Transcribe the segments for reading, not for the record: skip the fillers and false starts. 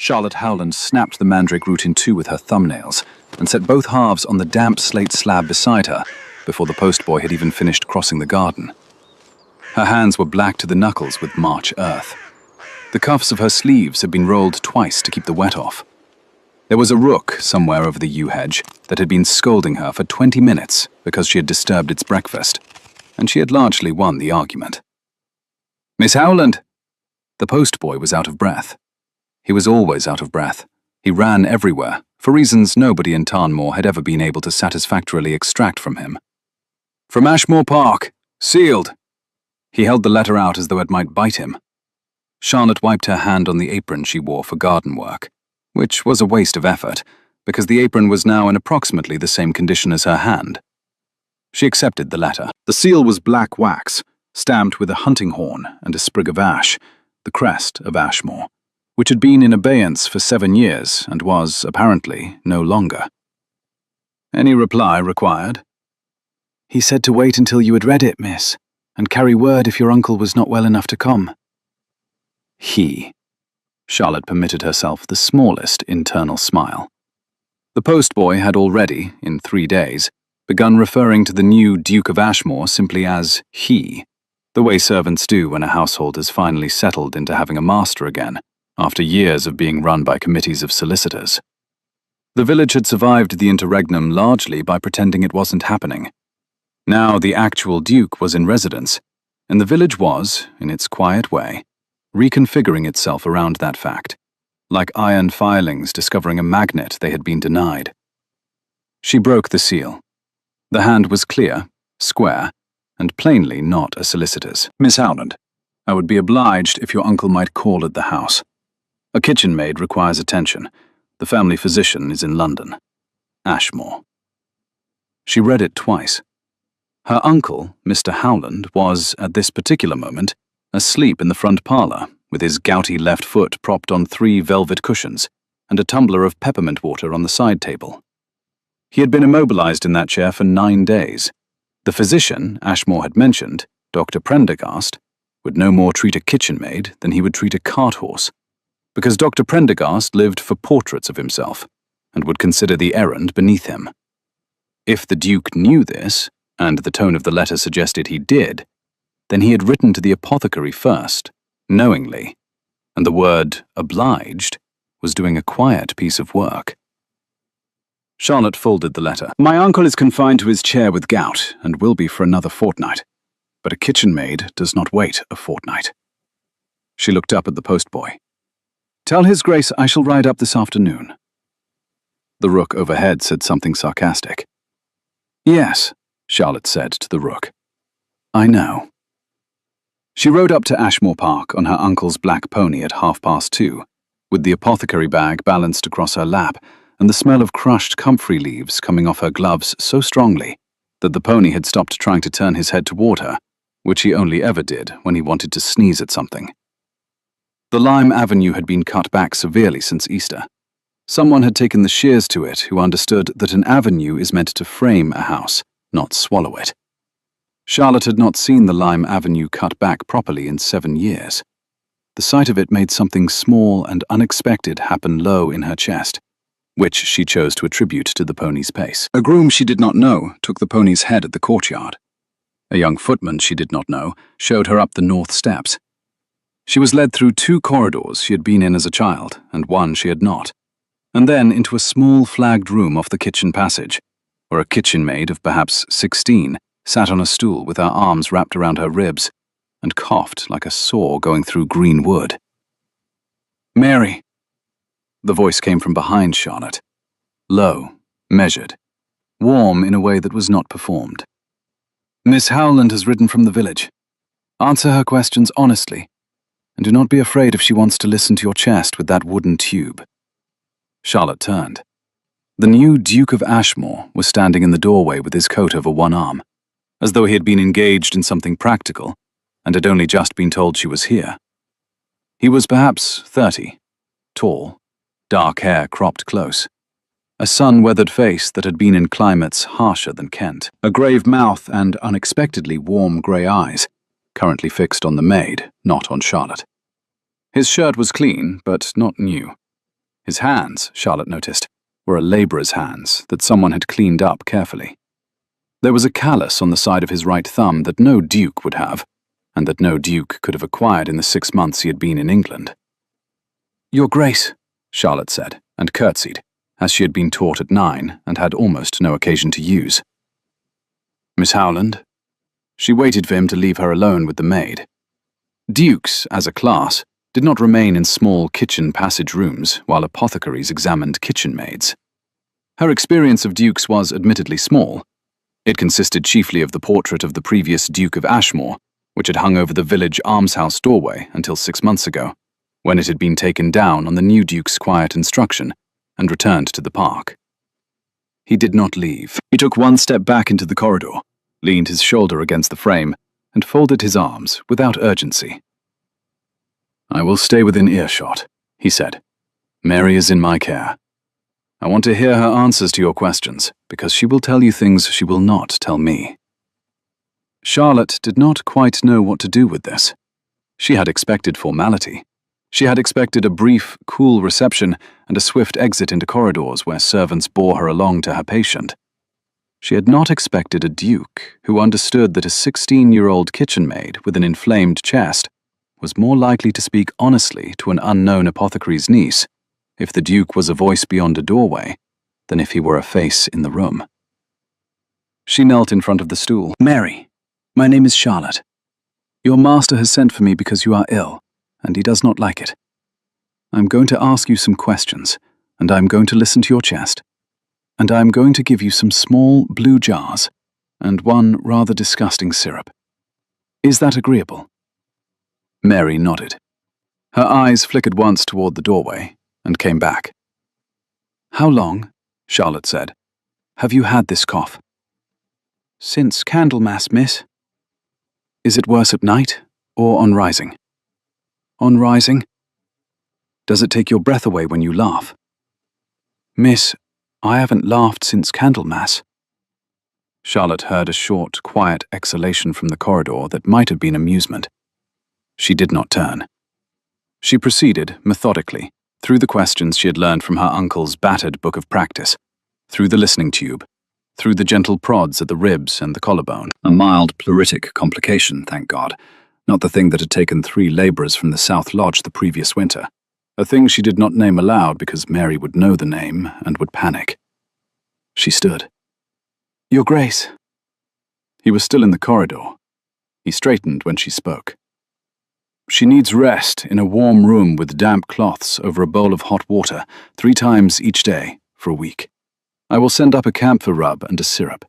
Charlotte Howland snapped the mandrake root in two with her thumbnails and set both halves on the damp slate slab beside her before the postboy had even finished crossing the garden. Her hands were black to the knuckles with March earth. The cuffs of her sleeves had been rolled twice to keep the wet off. There was a rook somewhere over the yew hedge that had been scolding her for 20 minutes because she had disturbed its breakfast, and she had largely won the argument. "Miss Howland!" The postboy was out of breath. He was always out of breath. He ran everywhere, for reasons nobody in Tarnmore had ever been able to satisfactorily extract from him. "From Ashmore Park. Sealed." He held the letter out as though it might bite him. Charlotte wiped her hand on the apron she wore for garden work, which was a waste of effort, because the apron was now in approximately the same condition as her hand. She accepted the letter. The seal was black wax, stamped with a hunting horn and a sprig of ash, the crest of Ashmore, which had been in abeyance for 7 years and was, apparently, no longer. "Any reply required?" "He said to wait until you had read it, miss, and carry word if your uncle was not well enough to come." He. Charlotte permitted herself the smallest internal smile. The postboy had already, in 3 days, begun referring to the new Duke of Ashmore simply as he, the way servants do when a household has finally settled into having a master again, after years of being run by committees of solicitors. The village had survived the interregnum largely by pretending it wasn't happening. Now the actual Duke was in residence, and the village was, in its quiet way, reconfiguring itself around that fact, like iron filings discovering a magnet they had been denied. She broke the seal. The hand was clear, square, and plainly not a solicitor's. "Miss Howland, I would be obliged if your uncle might call at the house. A kitchen maid requires attention. The family physician is in London. Ashmore." She read it twice. Her uncle, Mr. Howland, was, at this particular moment, asleep in the front parlour, with his gouty left foot propped on 3 velvet cushions and a tumbler of peppermint water on the side table. He had been immobilized in that chair for 9 days. The physician Ashmore had mentioned, Dr. Prendergast, would no more treat a kitchen maid than he would treat a cart horse, because Dr. Prendergast lived for portraits of himself and would consider the errand beneath him. If the Duke knew this, and the tone of the letter suggested he did, then he had written to the apothecary first, knowingly, and the word obliged was doing a quiet piece of work. Charlotte folded the letter. "My uncle is confined to his chair with gout and will be for another fortnight, but a kitchen maid does not wait a fortnight." She looked up at the postboy. "Tell His Grace I shall ride up this afternoon." The rook overhead said something sarcastic. "Yes," Charlotte said to the rook. "I know." She rode up to Ashmore Park on her uncle's black pony at 2:30, with the apothecary bag balanced across her lap and the smell of crushed comfrey leaves coming off her gloves so strongly that the pony had stopped trying to turn his head toward her, which he only ever did when he wanted to sneeze at something. The lime avenue had been cut back severely since Easter. Someone had taken the shears to it who understood that an avenue is meant to frame a house, not swallow it. Charlotte had not seen the lime avenue cut back properly in 7 years. The sight of it made something small and unexpected happen low in her chest, which she chose to attribute to the pony's pace. A groom she did not know took the pony's head at the courtyard. A young footman she did not know showed her up the north steps. She was led through 2 corridors she had been in as a child, and 1 she had not, and then into a small flagged room off the kitchen passage, where a kitchen maid of perhaps 16 sat on a stool with her arms wrapped around her ribs and coughed like a saw going through green wood. "Mary." The voice came from behind Charlotte, low, measured, warm in a way that was not performed. "Miss Howland has ridden from the village. Answer her questions honestly, and do not be afraid if she wants to listen to your chest with that wooden tube." Charlotte turned. The new Duke of Ashmore was standing in the doorway with his coat over one arm, as though he had been engaged in something practical and had only just been told she was here. He was perhaps 30, tall, dark hair cropped close, a sun-weathered face that had been in climates harsher than Kent, a grave mouth and unexpectedly warm grey eyes, currently fixed on the maid, not on Charlotte. His shirt was clean, but not new. His hands, Charlotte noticed, were a labourer's hands that someone had cleaned up carefully. There was a callus on the side of his right thumb that no duke would have, and that no duke could have acquired in the 6 months he had been in England. "Your Grace," Charlotte said, and curtsied, as she had been taught at 9 and had almost no occasion to use. "Miss Howland?" She waited for him to leave her alone with the maid. Dukes, as a class, did not remain in small kitchen passage rooms while apothecaries examined kitchen maids. Her experience of dukes was admittedly small. It consisted chiefly of the portrait of the previous Duke of Ashmore, which had hung over the village almshouse doorway until 6 months ago, when it had been taken down on the new Duke's quiet instruction and returned to the park. He did not leave. He took one step back into the corridor, leaned his shoulder against the frame, and folded his arms without urgency. "I will stay within earshot," he said. "Mary is in my care. I want to hear her answers to your questions, because she will tell you things she will not tell me." Charlotte did not quite know what to do with this. She had expected formality. She had expected a brief, cool reception and a swift exit into corridors where servants bore her along to her patient. She had not expected a duke who understood that a 16-year-old kitchen maid with an inflamed chest was more likely to speak honestly to an unknown apothecary's niece if the duke was a voice beyond a doorway than if he were a face in the room. She knelt in front of the stool. "Mary, my name is Charlotte. Your master has sent for me because you are ill, and he does not like it. I'm going to ask you some questions, and I'm going to listen to your chest, and I'm going to give you some small blue jars and one rather disgusting syrup. Is that agreeable?" Mary nodded. Her eyes flickered once toward the doorway and came back. "How long," Charlotte said, "have you had this cough?" "Since Candlemas, miss." "Is it worse at night or on rising?" "On rising." "Does it take your breath away when you laugh?" "Miss, I haven't laughed since Candlemas." Charlotte heard a short, quiet exhalation from the corridor that might have been amusement. She did not turn. She proceeded, methodically, through the questions she had learned from her uncle's battered book of practice, through the listening tube, through the gentle prods at the ribs and the collarbone. A mild pleuritic complication, thank God, not the thing that had taken 3 labourers from the South Lodge the previous winter, a thing she did not name aloud because Mary would know the name and would panic. She stood. "Your Grace." He was still in the corridor. He straightened when she spoke. "She needs rest in a warm room with damp cloths over a bowl of hot water 3 times each day for a week. I will send up a camphor rub and a syrup.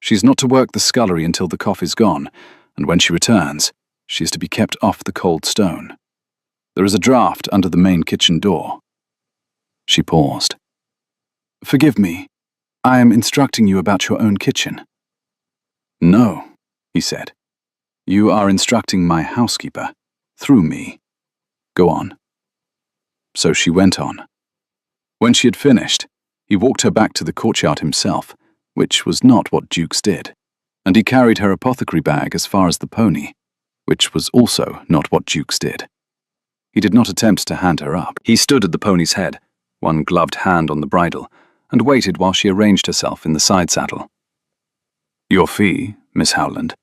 She's not to work the scullery until the cough is gone, and when she returns, she is to be kept off the cold stone. There is a draught under the main kitchen door." She paused. "Forgive me, I am instructing you about your own kitchen." "No," he said. "You are instructing my housekeeper, through me. Go on." So she went on. When she had finished, he walked her back to the courtyard himself, which was not what dukes did, and he carried her apothecary bag as far as the pony, which was also not what dukes did. He did not attempt to hand her up. He stood at the pony's head, one gloved hand on the bridle, and waited while she arranged herself in the side saddle. "Your fee, Miss Howland?"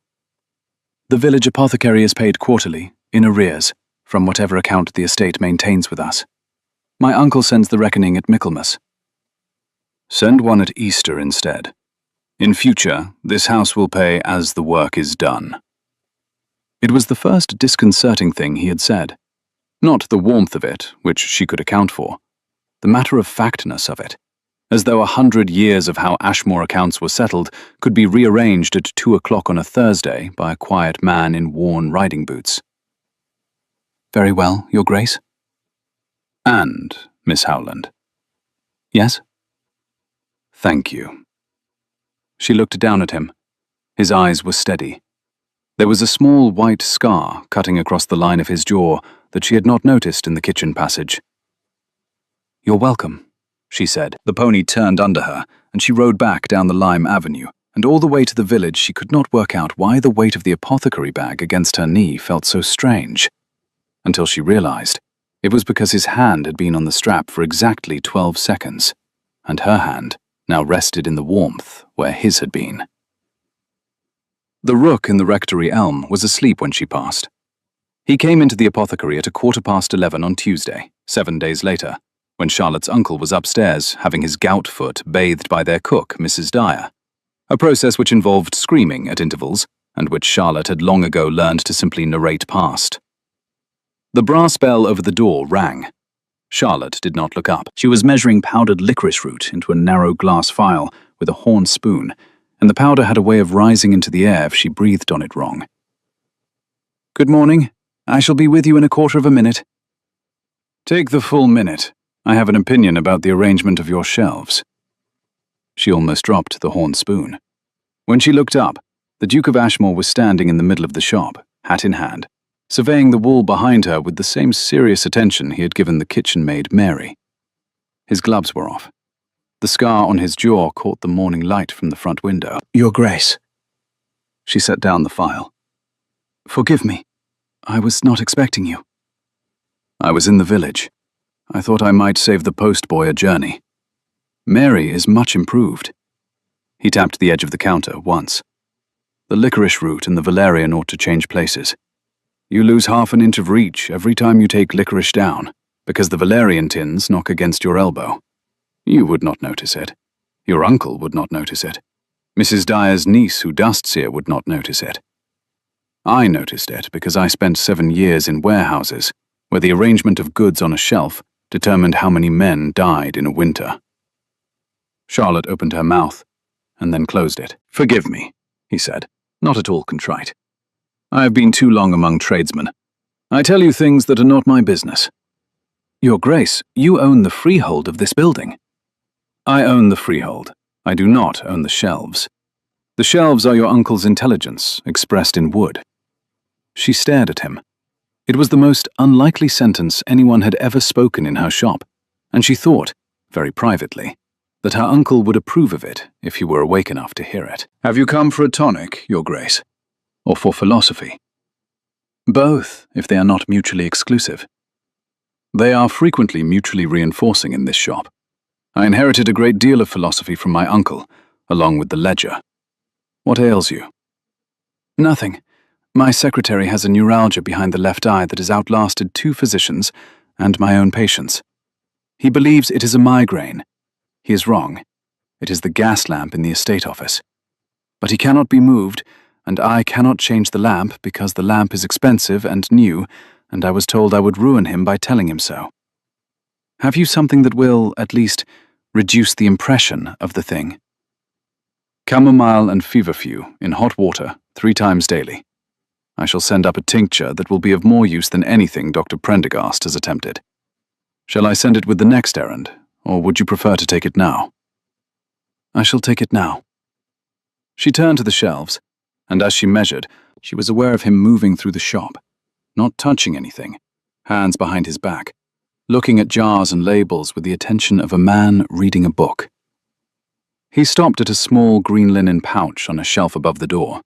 "The village apothecary is paid quarterly, in arrears, from whatever account the estate maintains with us. My uncle sends the reckoning at Michaelmas." "Send one at Easter instead. In future, this house will pay as the work is done." It was the first disconcerting thing he had said. Not the warmth of it, which she could account for. The matter-of-factness of it, as though 100 years of how Ashmore accounts were settled could be rearranged at 2 o'clock on a Thursday by a quiet man in worn riding boots. "Very well, Your Grace." "And, Miss Howland?" "Yes?" "Thank you." She looked down at him. His eyes were steady. There was a small white scar cutting across the line of his jaw that she had not noticed in the kitchen passage. "You're welcome," she said. The pony turned under her, and she rode back down the lime avenue, and all the way to the village she could not work out why the weight of the apothecary bag against her knee felt so strange, until she realized It was because his hand had been on the strap for exactly 12 seconds, and her hand now rested in the warmth where his had been. The rook in the rectory elm was asleep when she passed. He came into the apothecary at 11:15 on Tuesday, 7 days later, when Charlotte's uncle was upstairs having his gout foot bathed by their cook, Mrs. Dyer, a process which involved screaming at intervals and which Charlotte had long ago learned to simply narrate past. The brass bell over the door rang. Charlotte did not look up. She was measuring powdered licorice root into a narrow glass phial with a horn spoon, and the powder had a way of rising into the air if she breathed on it wrong. "Good morning. I shall be with you in 1/4 minute." "Take the full minute. I have an opinion about the arrangement of your shelves." She almost dropped the horn spoon. When she looked up, the Duke of Ashmore was standing in the middle of the shop, hat in hand, surveying the wall behind her with the same serious attention he had given the kitchen maid Mary. His gloves were off. The scar on his jaw caught the morning light from the front window. "Your Grace." She set down the phial. "Forgive me. I was not expecting you." "I was in the village. I thought I might save the postboy a journey. Mary is much improved." He tapped the edge of the counter once. "The licorice root and the valerian ought to change places. You lose half an inch of reach every time you take licorice down, because the valerian tins knock against your elbow. You would not notice it. Your uncle would not notice it. Mrs. Dyer's niece who dusts here would not notice it. I noticed it because I spent 7 years in warehouses, where the arrangement of goods on a shelf determined how many men died in a winter." Charlotte opened her mouth, and then closed it. "Forgive me," he said, not at all contrite. "I have been too long among tradesmen. I tell you things that are not my business." "Your Grace, you own the freehold of this building." "I own the freehold. I do not own the shelves. The shelves are your uncle's intelligence, expressed in wood." She stared at him. It was the most unlikely sentence anyone had ever spoken in her shop, and she thought, very privately, that her uncle would approve of it if he were awake enough to hear it. "Have you come for a tonic, Your Grace? Or for philosophy?" "Both, if they are not mutually exclusive." "They are frequently mutually reinforcing in this shop. I inherited a great deal of philosophy from my uncle, along with the ledger. What ails you?" "Nothing. My secretary has a neuralgia behind the left eye that has outlasted 2 physicians and my own patients. He believes it is a migraine. He is wrong. It is the gas lamp in the estate office. But he cannot be moved, and I cannot change the lamp because the lamp is expensive and new, and I was told I would ruin him by telling him so. Have you something that will, at least, reduce the impression of the thing?" "Chamomile and feverfew in hot water 3 times daily. I shall send up a tincture that will be of more use than anything Dr. Prendergast has attempted. Shall I send it with the next errand, or would you prefer to take it now?" "I shall take it now." She turned to the shelves, and as she measured, she was aware of him moving through the shop, not touching anything, hands behind his back, looking at jars and labels with the attention of a man reading a book. He stopped at a small green linen pouch on a shelf above the door,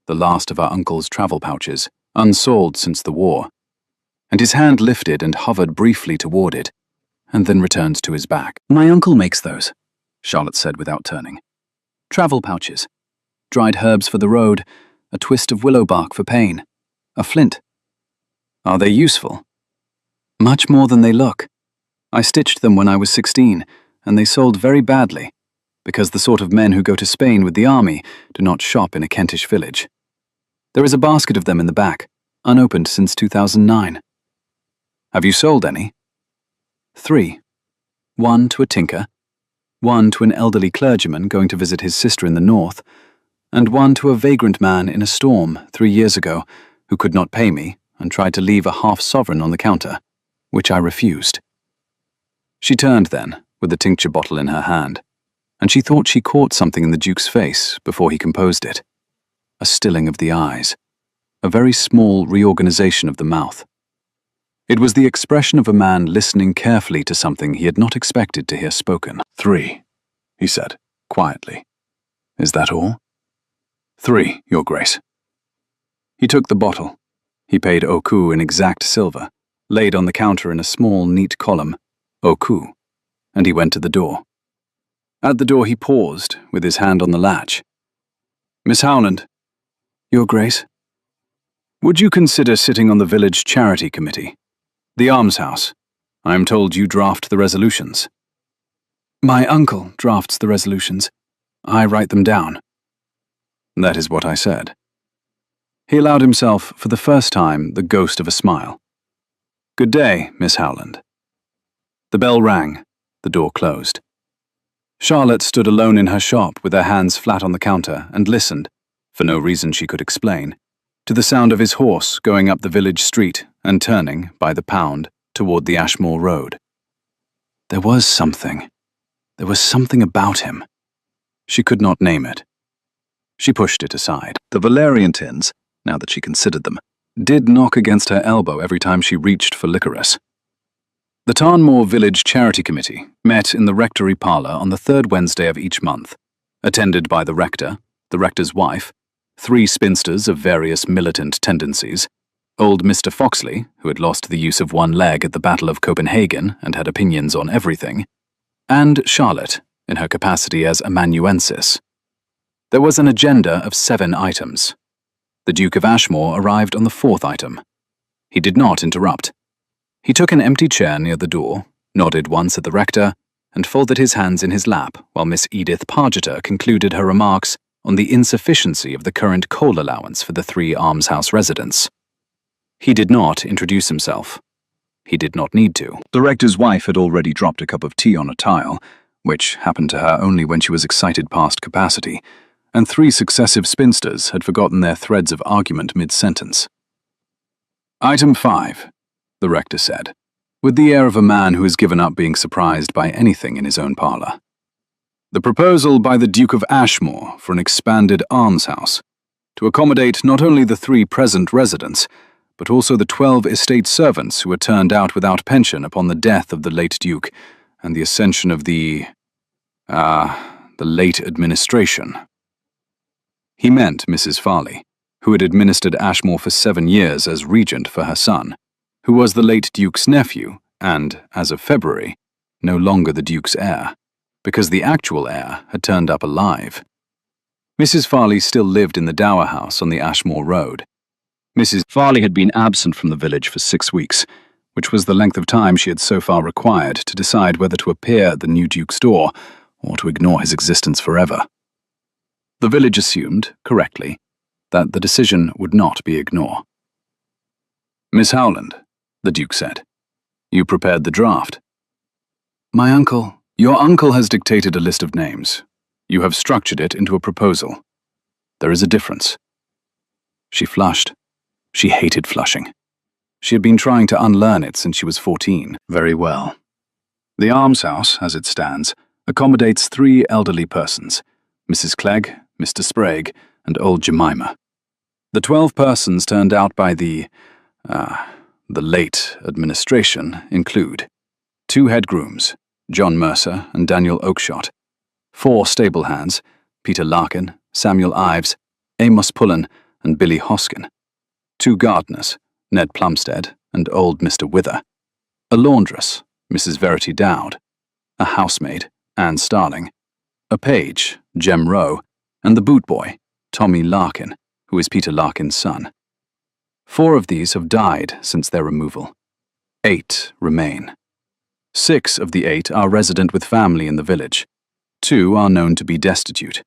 the last of our uncle's travel pouches, unsoiled since the war, and his hand lifted and hovered briefly toward it, and then returned to his back. "My uncle makes those," Charlotte said without turning. "Travel pouches. Dried herbs for the road, a twist of willow bark for pain, a flint." "Are they useful?" "Much more than they look. I stitched them when I was 16, and they sold very badly, because the sort of men who go to Spain with the army do not shop in a Kentish village. There is a basket of them in the back, unopened since 2009. "Have you sold any?" 3. 1 to a tinker, 1 to an elderly clergyman going to visit his sister in the north, and 1 to a vagrant man in a storm 3 years ago who could not pay me and tried to leave a half-sovereign on the counter, which I refused. She turned then, with the tincture bottle in her hand, and she thought she caught something in the Duke's face before he composed it. A stilling of the eyes, a very small reorganization of the mouth. It was the expression of a man listening carefully to something he had not expected to hear spoken. 3, he said, quietly. Is that all? 3, Your Grace. He took the bottle. He paid Oku in exact silver, laid on the counter in a small, neat column, Oku, and he went to the door. At the door he paused, with his hand on the latch. "Miss Howland." "Your Grace?" "Would you consider sitting on the village charity committee? The almshouse. I am told you draft the resolutions." "My uncle drafts the resolutions. I write them down." "That is what I said." He allowed himself, for the first time, the ghost of a smile. "Good day, Miss Howland." The bell rang. The door closed. Charlotte stood alone in her shop with her hands flat on the counter and listened, for no reason she could explain, to the sound of his horse going up the village street and turning, by the pound, toward the Ashmore Road. There was something. There was something about him. She could not name it. She pushed it aside. The valerian tins, now that she considered them, did knock against her elbow every time she reached for licorice. The Tarnmoor Village Charity Committee met in the rectory parlour on the third Wednesday of each month, attended by the rector's wife, 3 spinsters of various militant tendencies, old Mr. Foxley, who had lost the use of one leg at the Battle of Copenhagen and had opinions on everything, and Charlotte, in her capacity as amanuensis. There was an agenda of 7 items. The Duke of Ashmore arrived on the 4th item. He did not interrupt. He took an empty chair near the door, nodded once at the rector, and folded his hands in his lap while Miss Edith Pargeter concluded her remarks on the insufficiency of the current coal allowance for the 3 almshouse residents. He did not introduce himself. He did not need to. The rector's wife had already dropped a cup of tea on a tile, which happened to her only when she was excited past capacity, and 3 successive spinsters had forgotten their threads of argument mid-sentence. "Item 5, the rector said, with the air of a man who has given up being surprised by anything in his own parlour. "The proposal by the Duke of Ashmore for an expanded almshouse, to accommodate not only the 3 present residents, but also the 12 estate servants who were turned out without pension upon the death of the late Duke and the ascension of the late administration." He meant Mrs. Farley, who had administered Ashmore for 7 years as regent for her son, who was the late Duke's nephew and, as of February, no longer the Duke's heir, because the actual heir had turned up alive. Mrs. Farley still lived in the dower house on the Ashmore Road. Mrs. Farley had been absent from the village for 6 weeks, which was the length of time she had so far required to decide whether to appear at the new Duke's door or to ignore his existence forever. The village assumed, correctly, that the decision would not be ignore. "Miss Howland," the Duke said, "you prepared the draft." Your uncle has dictated a list of names. You have structured it into a proposal. There is a difference." She flushed. She hated flushing. She had been trying to unlearn it since she was 14. "Very well. The almshouse, as it stands, accommodates 3 elderly persons, Mrs. Clegg, Mr. Sprague, and old Jemima. The 12 persons turned out by the late administration include 2 head grooms, John Mercer and Daniel Oakshott, 4 stable hands, Peter Larkin, Samuel Ives, Amos Pullen, and Billy Hoskin, 2 gardeners, Ned Plumstead and old Mr. Wither, a laundress, Mrs. Verity Dowd, a housemaid, Anne Starling, a page, Jem Rowe, and the boot boy, Tommy Larkin, who is Peter Larkin's son. 4 of these have died since their removal. 8 remain. 6 of the 8 are resident with family in the village. 2 are known to be destitute.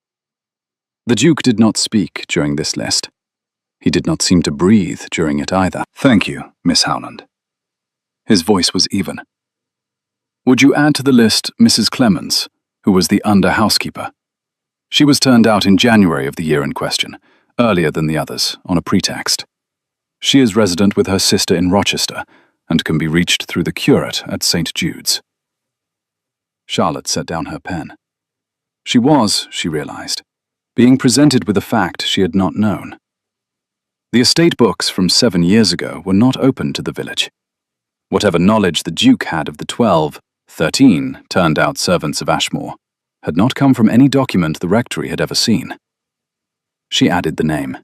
The Duke did not speak during this list. He did not seem to breathe during it either. "Thank you, Miss Howland." His voice was even. "Would you add to the list Mrs. Clemens, who was the under-housekeeper? She was turned out in January of the year in question, earlier than the others, on a pretext. She is resident with her sister in Rochester, and can be reached through the curate at St. Jude's." Charlotte set down her pen. She was, she realized, being presented with a fact she had not known. The estate books from 7 years ago were not open to the village. Whatever knowledge the Duke had of the 13 turned-out servants of Ashmore had not come from any document the rectory had ever seen. She added the name.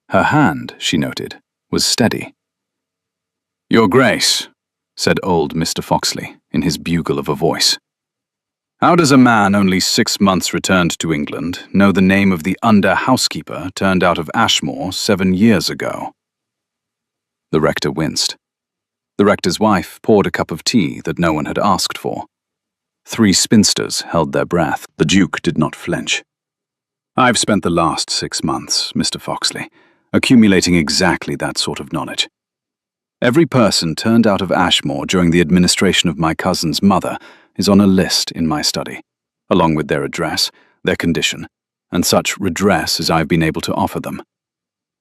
Her hand, she noted, was steady. Your Grace, said old Mr. Foxley, in his bugle of a voice. How does a man only 6 months returned to England know the name of the under-housekeeper turned out of Ashmore 7 years ago? The rector winced. The rector's wife poured a cup of tea that no one had asked for. 3 spinsters held their breath. The Duke did not flinch. I've spent the last 6 months, Mr. Foxley, accumulating exactly that sort of knowledge. Every person turned out of Ashmore during the administration of my cousin's mother is on a list in my study, along with their address, their condition, and such redress as I've been able to offer them.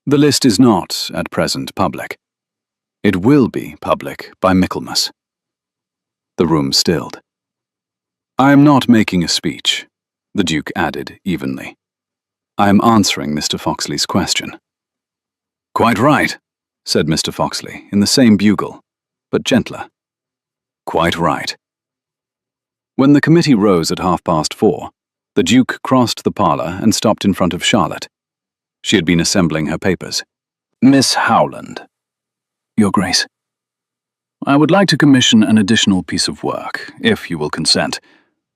The list is not, at present, public. It will be public by Michaelmas. The room stilled. I am not making a speech, the Duke added evenly. I am answering Mr. Foxley's question. Quite right, said Mr. Foxley in the same bugle, but gentler. Quite right. When the committee rose at 4:30, the Duke crossed the parlour and stopped in front of Charlotte. She had been assembling her papers. Miss Howland. Your Grace. I would like to commission an additional piece of work, if you will consent.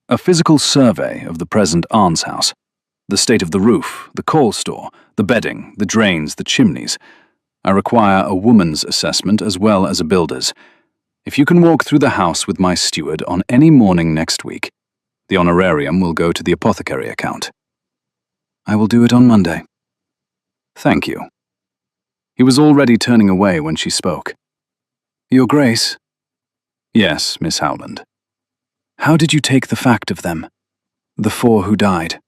A physical survey of the present almshouse. The state of the roof, the coal store, the bedding, the drains, the chimneys. I require a woman's assessment as well as a builder's. If you can walk through the house with my steward on any morning next week, the honorarium will go to the apothecary account. I will do it on Monday. Thank you. He was already turning away when she spoke. Your Grace? Yes, Miss Howland. How did you take the fact of them, the 4 who died?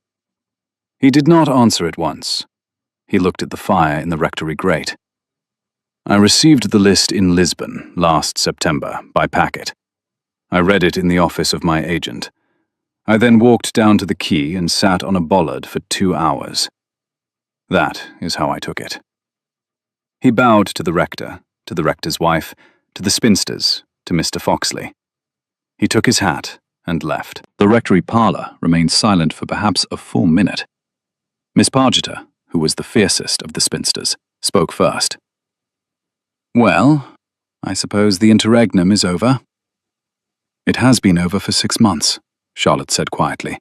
He did not answer at once. He looked at the fire in the rectory grate. I received the list in Lisbon last September by packet. I read it in the office of my agent. I then walked down to the quay and sat on a bollard for 2 hours. That is how I took it. He bowed to the rector, to the rector's wife, to the spinsters, to Mr. Foxley. He took his hat and left. The rectory parlour remained silent for perhaps a full minute. Miss Pargeter, who was the fiercest of the spinsters, spoke first. Well, I suppose the interregnum is over. It has been over for 6 months, Charlotte said quietly,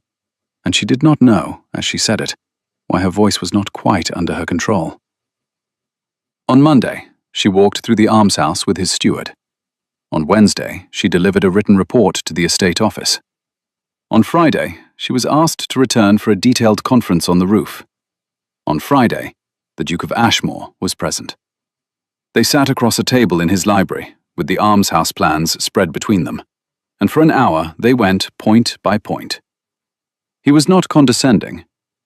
and she did not know, as she said it, why her voice was not quite under her control. On Monday, she walked through the almshouse with his steward. On Wednesday, she delivered a written report to the estate office. On Friday, she was asked to return for a detailed conference on the roof. On Friday, the Duke of Ashmore was present. They sat across a table in his library, with the almshouse plans spread between them, and for an hour they went point by point. He was not condescending.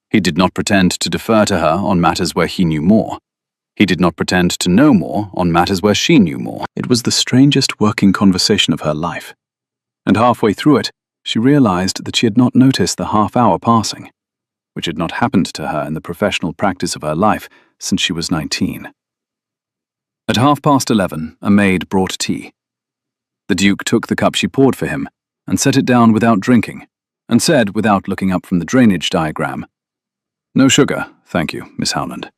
He did not pretend to defer to her on matters where he knew more. He did not pretend to know more on matters where she knew more. It was the strangest working conversation of her life, and halfway through it, she realized that she had not noticed the half-hour passing, which had not happened to her in the professional practice of her life since she was 19. At 11:30, a maid brought tea. The Duke took the cup she poured for him and set it down without drinking, and said, without looking up from the drainage diagram, No sugar, thank you, Miss Howland.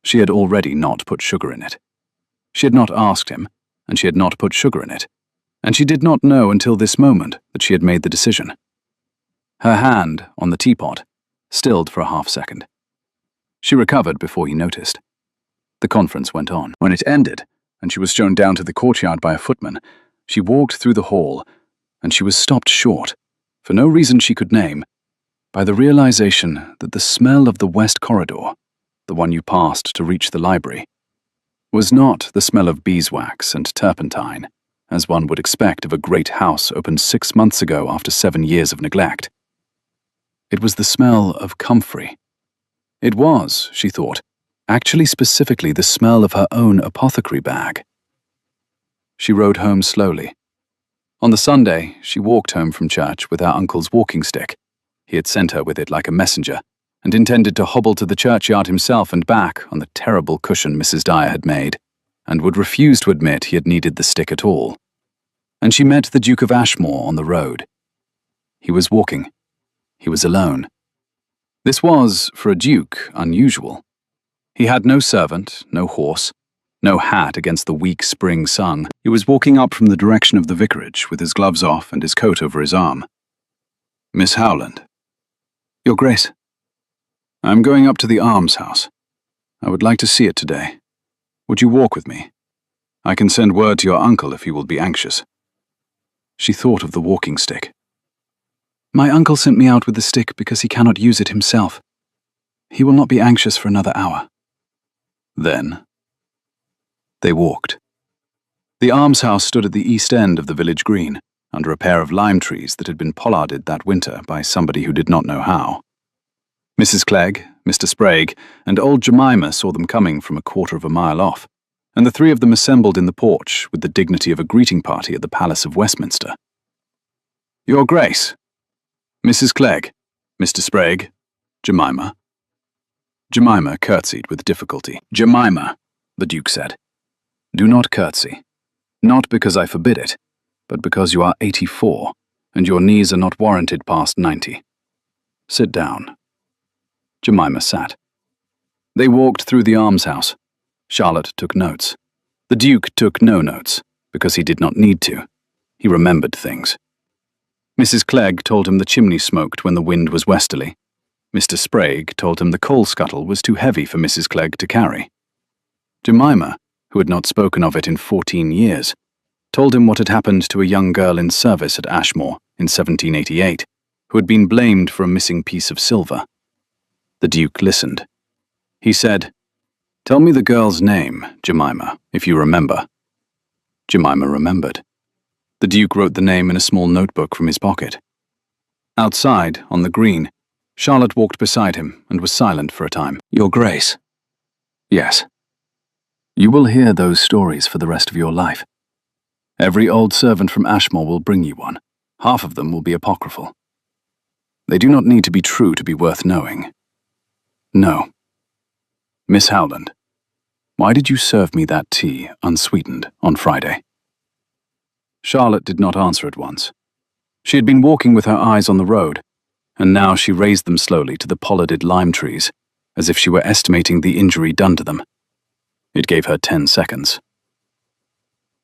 She had already not put sugar in it. She had not asked him, and she had not put sugar in it, and she did not know until this moment that she had made the decision. Her hand, on the teapot, stilled for a half-second. She recovered before he noticed. The conference went on. When it ended, and she was shown down to the courtyard by a footman, she walked through the hall, and she was stopped short, for no reason she could name, by the realization that the smell of the west corridor, the one you passed to reach the library, was not the smell of beeswax and turpentine, as one would expect of a great house opened 6 months ago after 7 years of neglect. It was the smell of comfrey. It was, she thought, actually specifically the smell of her own apothecary bag. She rode home slowly. On the Sunday, she walked home from church with her uncle's walking stick. He had sent her with it like a messenger, and intended to hobble to the churchyard himself and back on the terrible cushion Mrs. Dyer had made, and would refuse to admit he had needed the stick at all. And she met the Duke of Ashmore on the road. He was walking. He was alone. This was, for a duke, unusual. He had no servant, no horse, No hat against the weak spring sun. He was walking up from the direction of the vicarage with his gloves off and his coat over his arm. "Miss Howland." "Your Grace." "I'm going up to the almshouse. I would like to see it today. Would you walk with me? I can send word to your uncle if he will be anxious." She thought of the walking stick. "My uncle sent me out with the stick because he cannot use it himself. He will not be anxious for another hour." Then they walked. The almshouse stood at the east end of the village green, under a pair of lime trees that had been pollarded that winter by somebody who did not know how. Mrs. Clegg, Mr. Sprague, and old Jemima saw them coming from a quarter of a mile off, and the three of them assembled in the porch with the dignity of a greeting party at the Palace of Westminster. "Your Grace, Mrs. Clegg, Mr. Sprague, Jemima." Jemima curtsied with difficulty. "Jemima," the Duke said, "do not curtsy. Not because I forbid it, but because you are 84, and your knees are not warranted past 90. Sit down." Jemima sat. They walked through the almshouse. Charlotte took notes. The Duke took no notes, because he did not need to. He remembered things. Mrs. Clegg told him the chimney smoked when the wind was westerly. Mr. Sprague told him the coal scuttle was too heavy for Mrs. Clegg to carry. Jemima, who had not spoken of it in 14 years, told him what had happened to a young girl in service at Ashmore in 1788, who had been blamed for a missing piece of silver. The Duke listened. He said, "Tell me the girl's name, Jemima, if you remember." Jemima remembered. The Duke wrote the name in a small notebook from his pocket. Outside, on the green, Charlotte walked beside him and was silent for a time. "Your Grace." "Yes." "You will hear those stories for the rest of your life. Every old servant from Ashmore will bring you one. Half of them will be apocryphal. They do not need to be true to be worth knowing. No. Miss Howland, why did you serve me that tea, unsweetened, on Friday?" Charlotte did not answer at once. She had been walking with her eyes on the road, and now she raised them slowly to the pollarded lime trees, as if she were estimating the injury done to them. It gave her 10 seconds.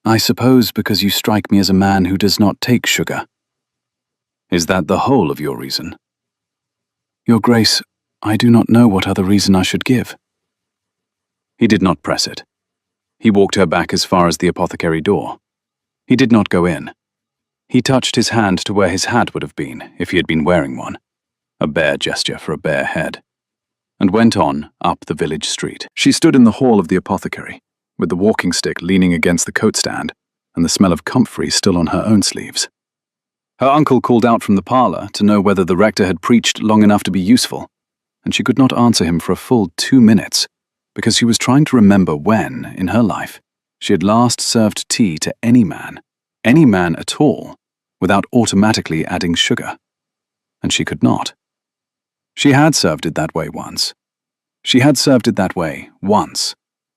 "I suppose because you strike me as a man who does not take sugar." "Is that the whole of your reason?" "Your Grace, I do not know what other reason I should give." He did not press it. He walked her back as far as the apothecary door. He did not go in. He touched his hand to where his hat would have been if he had been wearing one, a bare gesture for a bare head, and went on up the village street. She stood in the hall of the apothecary, with the walking stick leaning against the coat stand and the smell of comfrey still on her own sleeves. Her uncle called out from the parlour to know whether the rector had preached long enough to be useful, and she could not answer him for a full 2 minutes, because she was trying to remember when, in her life, she had last served tea to any man at all, without automatically adding sugar. And she could not. She had served it that way once. She had served it that way once,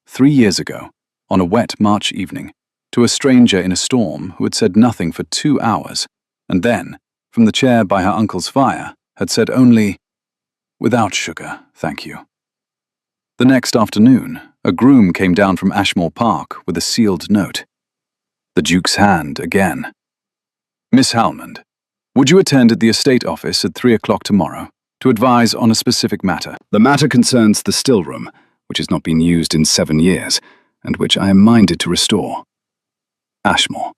3 years ago, on a wet March evening, to a stranger in a storm who had said nothing for 2 hours, and then, from the chair by her uncle's fire, had said only, "Without sugar, thank you." The next afternoon, a groom came down from Ashmore Park with a sealed note. The Duke's hand again. "Miss Howland, would you attend at the estate office at 3 o'clock tomorrow to advise on a specific matter? The matter concerns the still room, which has not been used in 7 years, and which I am minded to restore. Ashmore."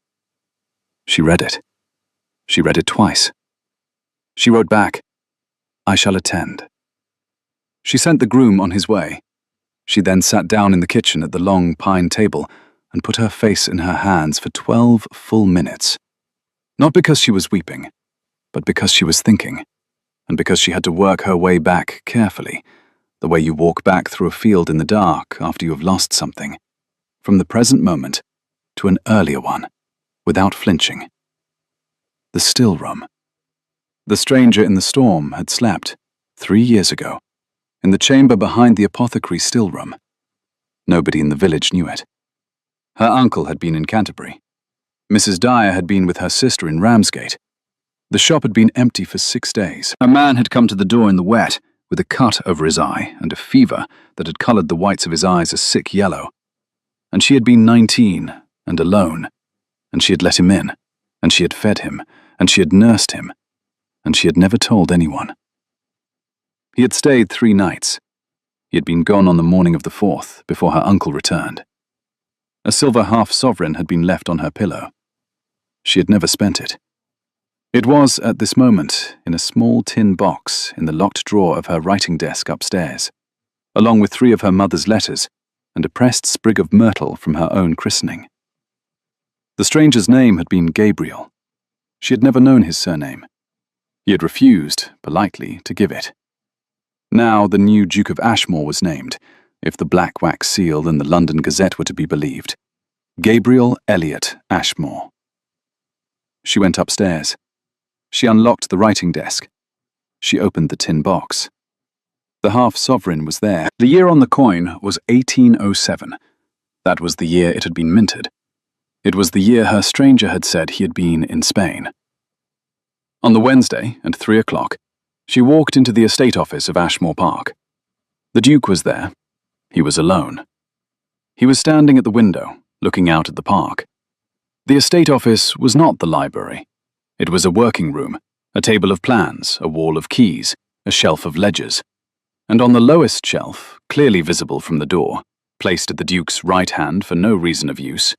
She read it. She read it twice. She wrote back, "I shall attend." She sent the groom on his way. She then sat down in the kitchen at the long pine table and put her face in her hands for 12 full minutes. Not because she was weeping, but because she was thinking, and because she had to work her way back carefully, the way you walk back through a field in the dark after you have lost something, from the present moment to an earlier one, without flinching. The still room. The stranger in the storm had slept, 3 years ago, in the chamber behind the apothecary still room. Nobody in the village knew it. Her uncle had been in Canterbury. Mrs. Dyer had been with her sister in Ramsgate. The shop had been empty for 6 days. A man had come to the door in the wet, with a cut over his eye and a fever that had coloured the whites of his eyes a sick yellow. And she had been 19 and alone, and she had let him in, and she had fed him, and she had nursed him, and she had never told anyone. He had stayed 3 nights. He had been gone on the morning of the 4th, before her uncle returned. A silver half-sovereign had been left on her pillow. She had never spent it. It was, at this moment, in a small tin box in the locked drawer of her writing desk upstairs, along with 3 of her mother's letters and a pressed sprig of myrtle from her own christening. The stranger's name had been Gabriel. She had never known his surname. He had refused, politely, to give it. Now the new Duke of Ashmore was named, if the black wax seal in the London Gazette were to be believed. Gabriel Elliot Ashmore. She went upstairs. She unlocked the writing desk. She opened the tin box. The half-sovereign was there. The year on the coin was 1807. That was the year it had been minted. It was the year her stranger had said he had been in Spain. On the Wednesday, at 3 o'clock, she walked into the estate office of Ashmore Park. The Duke was there. He was alone. He was standing at the window, looking out at the park. The estate office was not the library. It was a working room, a table of plans, a wall of keys, a shelf of ledgers. And on the lowest shelf, clearly visible from the door, placed at the Duke's right hand for no reason of use,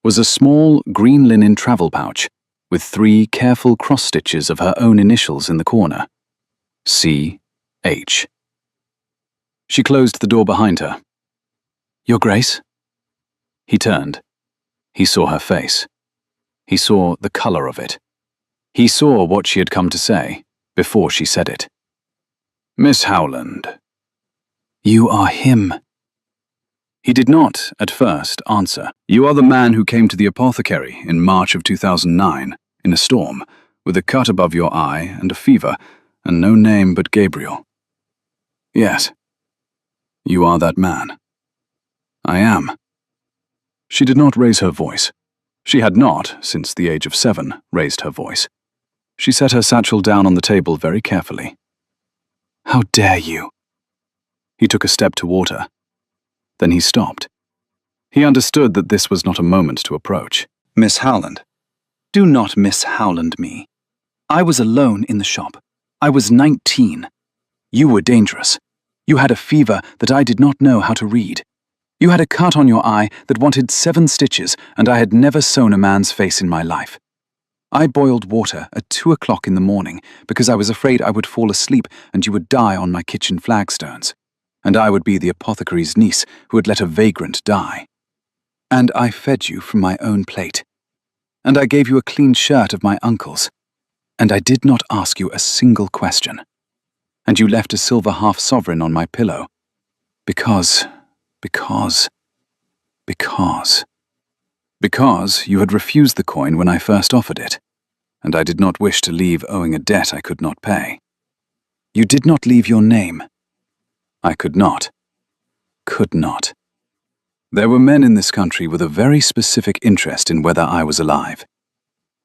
was a small green linen travel pouch with 3 careful cross-stitches of her own initials in the corner. C.H. She closed the door behind her. "Your Grace?" He turned. He saw her face. He saw the colour of it. He saw what she had come to say, before she said it. "Miss Howland." "You are him." He did not, at first, answer. "You are the man who came to the apothecary in March of 2009, in a storm, with a cut above your eye and a fever, and no name but Gabriel." "Yes." "You are that man." "I am." She did not raise her voice. She had not, since the age of 7, raised her voice. She set her satchel down on the table very carefully. "How dare you?" He took a step toward her. Then he stopped. He understood that this was not a moment to approach. "Miss Howland." "Do not Miss Howland me. I was alone in the shop. I was 19. You were dangerous. You had a fever that I did not know how to read. You had a cut on your eye that wanted 7 stitches, and I had never sewn a man's face in my life. I boiled water at 2 o'clock in the morning because I was afraid I would fall asleep and you would die on my kitchen flagstones, and I would be the apothecary's niece who had let a vagrant die. And I fed you from my own plate. And I gave you a clean shirt of my uncle's. And I did not ask you a single question. And you left a silver half-sovereign on my pillow. Because you had refused the coin when I first offered it, and I did not wish to leave owing a debt I could not pay. You did not leave your name. I could not. There were men in this country with a very specific interest in whether I was alive.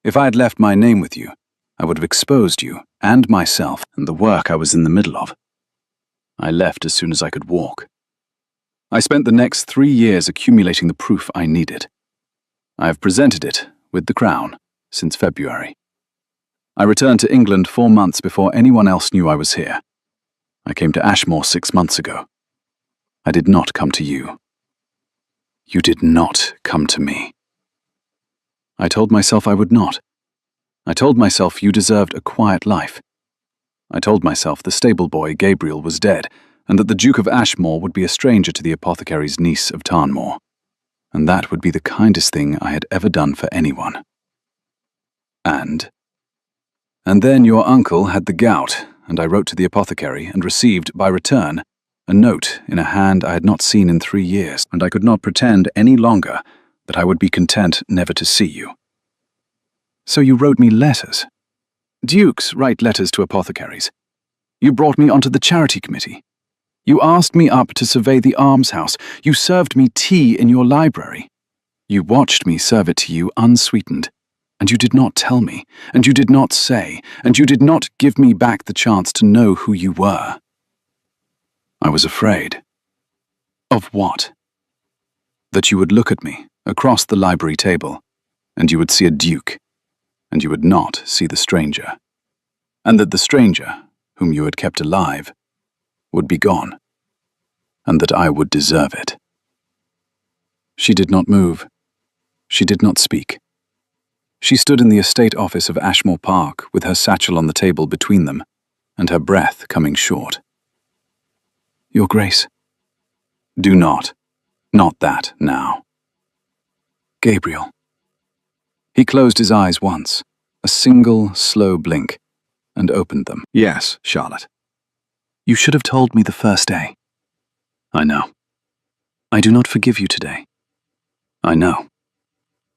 If I had left my name with you, I would have exposed you and myself and the work I was in the middle of. I left as soon as I could walk. I spent the next 3 years accumulating the proof I needed. I have presented it, with the Crown, since February. I returned to England 4 months before anyone else knew I was here. I came to Ashmore 6 months ago. I did not come to you. You did not come to me. I told myself I would not. I told myself you deserved a quiet life. I told myself the stable boy Gabriel was dead, and that the Duke of Ashmore would be a stranger to the apothecary's niece of Tarnmore, and that would be the kindest thing I had ever done for anyone. And then your uncle had the gout, and I wrote to the apothecary and received, by return, a note in a hand I had not seen in 3 years, and I could not pretend any longer that I would be content never to see you. So you wrote me letters. Dukes write letters to apothecaries. You brought me onto the charity committee. You asked me up to survey the almshouse. You served me tea in your library. You watched me serve it to you unsweetened. And you did not tell me, and you did not say, and you did not give me back the chance to know who you were. I was afraid. Of what? That you would look at me across the library table, and you would see a duke, and you would not see the stranger, and that the stranger, whom you had kept alive, would be gone, and that I would deserve it. She did not move. She did not speak. She stood in the estate office of Ashmore Park with her satchel on the table between them, and her breath coming short. Your Grace. Do not that now. Gabriel. He closed his eyes once, a single, slow blink, and opened them. Yes, Charlotte. You should have told me the first day. I know. I do not forgive you today. I know.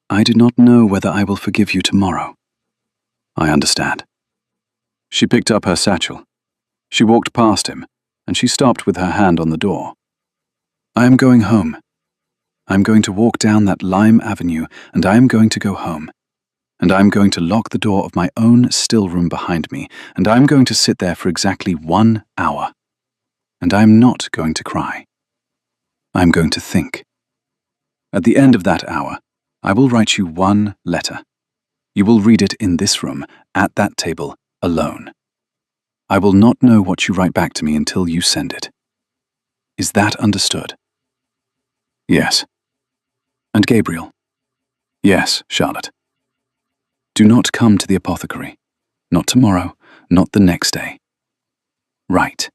I do not know whether I will forgive you tomorrow. I understand. She picked up her satchel. She walked past him, and she stopped with her hand on the door. I am going home. I am going to walk down that lime avenue, and I am going to go home. And I am going to lock the door of my own still room behind me, and I am going to sit there for exactly 1 hour. And I am not going to cry. I am going to think. At the end of that hour, I will write you 1 letter. You will read it in this room, at that table, alone. I will not know what you write back to me until you send it. Is that understood? Yes. And Gabriel? Yes, Charlotte. Do not come to the apothecary. Not tomorrow, not the next day. Write.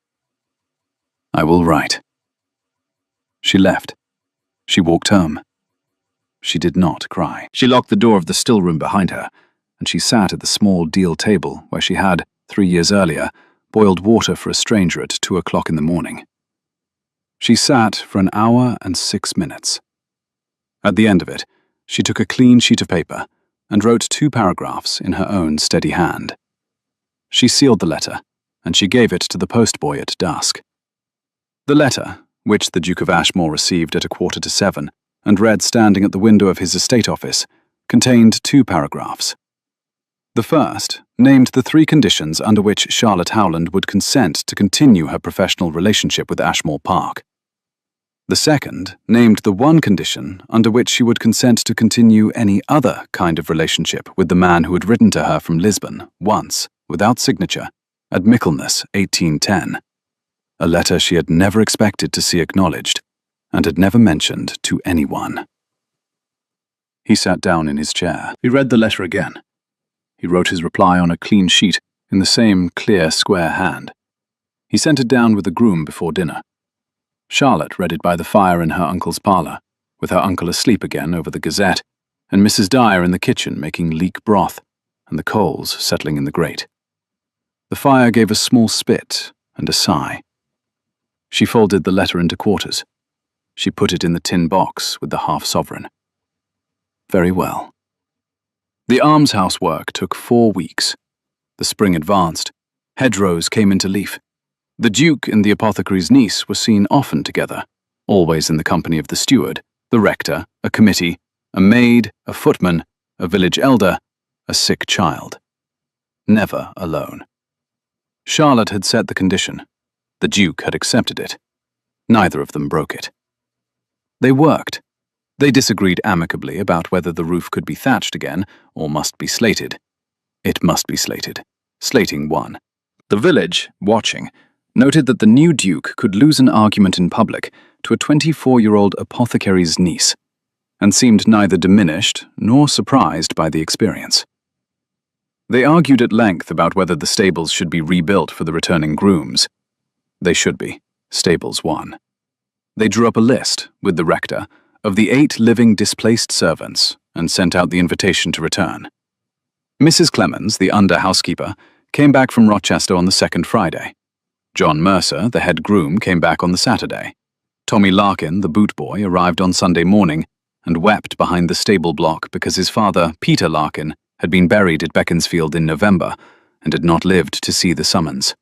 I will write. She left. She walked home. She did not cry. She locked the door of the still room behind her, and she sat at the small deal table where she had, 3 years earlier, boiled water for a stranger at 2 o'clock in the morning. She sat for 1 hour and 6 minutes. At the end of it, she took a clean sheet of paper and wrote 2 paragraphs in her own steady hand. She sealed the letter, and she gave it to the postboy at dusk. The letter, which the Duke of Ashmore received at 6:45 and read standing at the window of his estate office, contained 2 paragraphs. The first named the 3 conditions under which Charlotte Howland would consent to continue her professional relationship with Ashmore Park. The second named the 1 condition under which she would consent to continue any other kind of relationship with the man who had written to her from Lisbon once, without signature, at Michaelmas, 1810. A letter she had never expected to see acknowledged, and had never mentioned to anyone. He sat down in his chair. He read the letter again. He wrote his reply on a clean sheet in the same clear, square hand. He sent it down with the groom before dinner. Charlotte read it by the fire in her uncle's parlour, with her uncle asleep again over the Gazette, and Mrs. Dyer in the kitchen making leek broth, and the coals settling in the grate. The fire gave a small spit and a sigh. She folded the letter into quarters. She put it in the tin box with the half-sovereign. Very well. The almshouse work took 4 weeks. The spring advanced. Hedgerows came into leaf. The Duke and the apothecary's niece were seen often together, always in the company of the steward, the rector, a committee, a maid, a footman, a village elder, a sick child. Never alone. Charlotte had set the condition. The Duke had accepted it. Neither of them broke it. They worked. They disagreed amicably about whether the roof could be thatched again or must be slated. It must be slated. Slating won. The village, watching, noted that the new Duke could lose an argument in public to a 24-year-old apothecary's niece, and seemed neither diminished nor surprised by the experience. They argued at length about whether the stables should be rebuilt for the returning grooms. They should be. Stables won. They drew up a list, with the rector, of the 8 living displaced servants, and sent out the invitation to return. Mrs. Clemens, the under-housekeeper, came back from Rochester on the 2nd Friday. John Mercer, the head groom, came back on the Saturday. Tommy Larkin, the boot boy, arrived on Sunday morning and wept behind the stable block because his father, Peter Larkin, had been buried at Beaconsfield in November and had not lived to see the summons.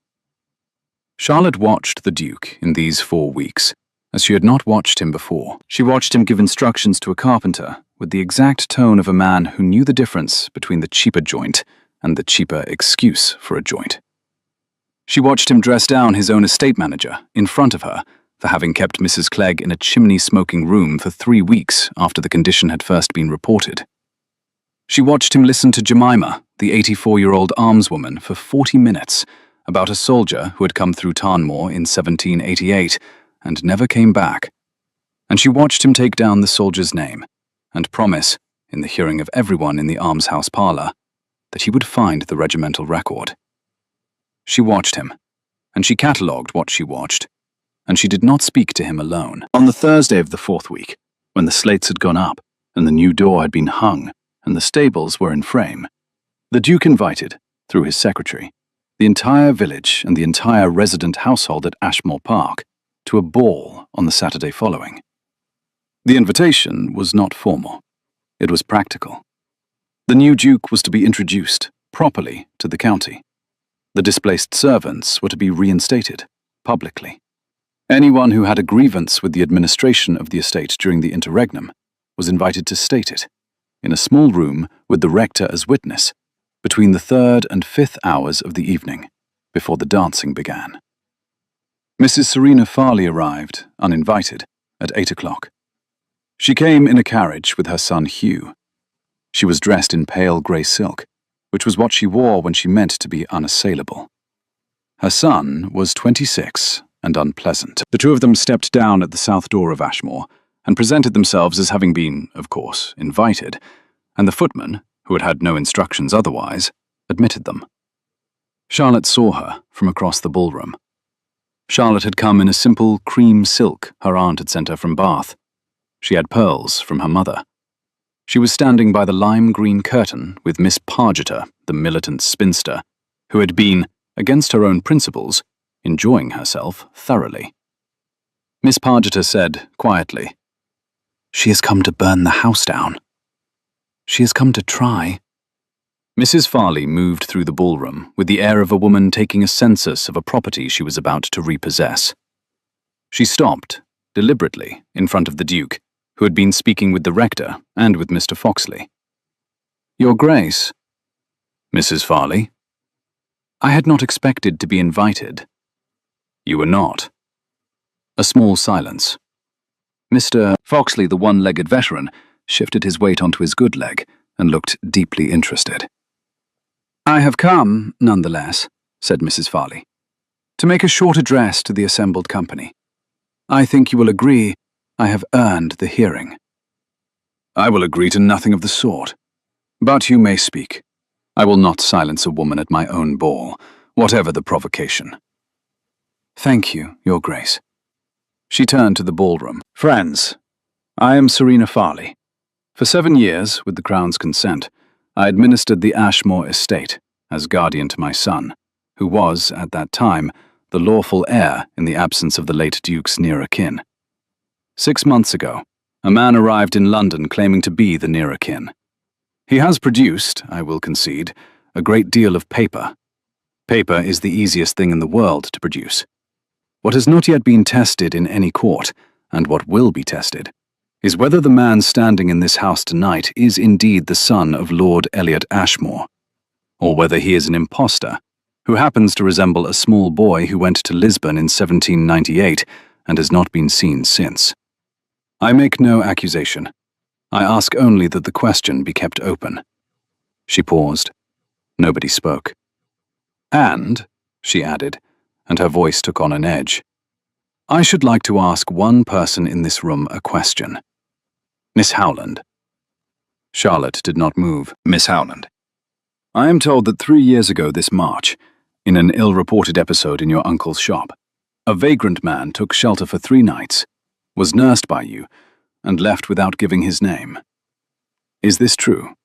Charlotte watched the Duke in these 4 weeks, as she had not watched him before. She watched him give instructions to a carpenter with the exact tone of a man who knew the difference between the cheaper joint and the cheaper excuse for a joint. She watched him dress down his own estate manager in front of her for having kept Mrs. Clegg in a chimney-smoking room for 3 weeks after the condition had first been reported. She watched him listen to Jemima, the 84-year-old almswoman, for 40 minutes about a soldier who had come through Tarnmore in 1788 and never came back. And she watched him take down the soldier's name and promise, in the hearing of everyone in the almshouse parlour, that he would find the regimental record. She watched him, and she catalogued what she watched, and she did not speak to him alone. On the Thursday of the 4th week, when the slates had gone up, and the new door had been hung, and the stables were in frame, the Duke invited, through his secretary, the entire village and the entire resident household at Ashmore Park to a ball on the Saturday following. The invitation was not formal. It was practical. The new Duke was to be introduced, properly, to the county. The displaced servants were to be reinstated, publicly. Anyone who had a grievance with the administration of the estate during the interregnum was invited to state it, in a small room with the rector as witness, between the 3rd and 5th hours of the evening, before the dancing began. Mrs. Serena Farley arrived, uninvited, at 8 o'clock. She came in a carriage with her son Hugh. She was dressed in pale grey silk, which was what she wore when she meant to be unassailable. Her son was 26 and unpleasant. The two of them stepped down at the south door of Ashmore and presented themselves as having been, of course, invited, and the footman, who had had no instructions otherwise, admitted them. Charlotte saw her from across the ballroom. Charlotte had come in a simple cream silk her aunt had sent her from Bath. She had pearls from her mother. She was standing by the lime-green curtain with Miss Pargeter, the militant spinster, who had been, against her own principles, enjoying herself thoroughly. Miss Pargeter said, quietly, "She has come to burn the house down. She has come to try." Mrs. Farley moved through the ballroom with the air of a woman taking a census of a property she was about to repossess. She stopped, deliberately, in front of the Duke, who had been speaking with the rector and with Mr. Foxley. "Your Grace." "Mrs. Farley?" "I had not expected to be invited." "You were not." A small silence. Mr. Foxley, the one-legged veteran, shifted his weight onto his good leg and looked deeply interested. "I have come, nonetheless," said Mrs. Farley, "to make a short address to the assembled company. I think you will agree I have earned the hearing." "I will agree to nothing of the sort. But you may speak. I will not silence a woman at my own ball, whatever the provocation." "Thank you, Your Grace." She turned to the ballroom. "Friends, I am Serena Farley. For 7 years, with the Crown's consent, I administered the Ashmore estate as guardian to my son, who was, at that time, the lawful heir in the absence of the late Duke's nearer kin. 6 months ago, a man arrived in London claiming to be the nearer kin. He has produced, I will concede, a great deal of paper. Paper is the easiest thing in the world to produce. What has not yet been tested in any court, and what will be tested, is whether the man standing in this house tonight is indeed the son of Lord Eliot Ashmore, or whether he is an impostor who happens to resemble a small boy who went to Lisbon in 1798 and has not been seen since. I make no accusation. I ask only that the question be kept open." She paused. Nobody spoke. "And," she added, and her voice took on an edge, "I should like to ask one person in this room a question. Miss Howland." Charlotte did not move. "Miss Howland, I am told that 3 years ago this March, in an ill-reported episode in your uncle's shop, a vagrant man took shelter for 3 nights, was nursed by you, and left without giving his name. Is this true?"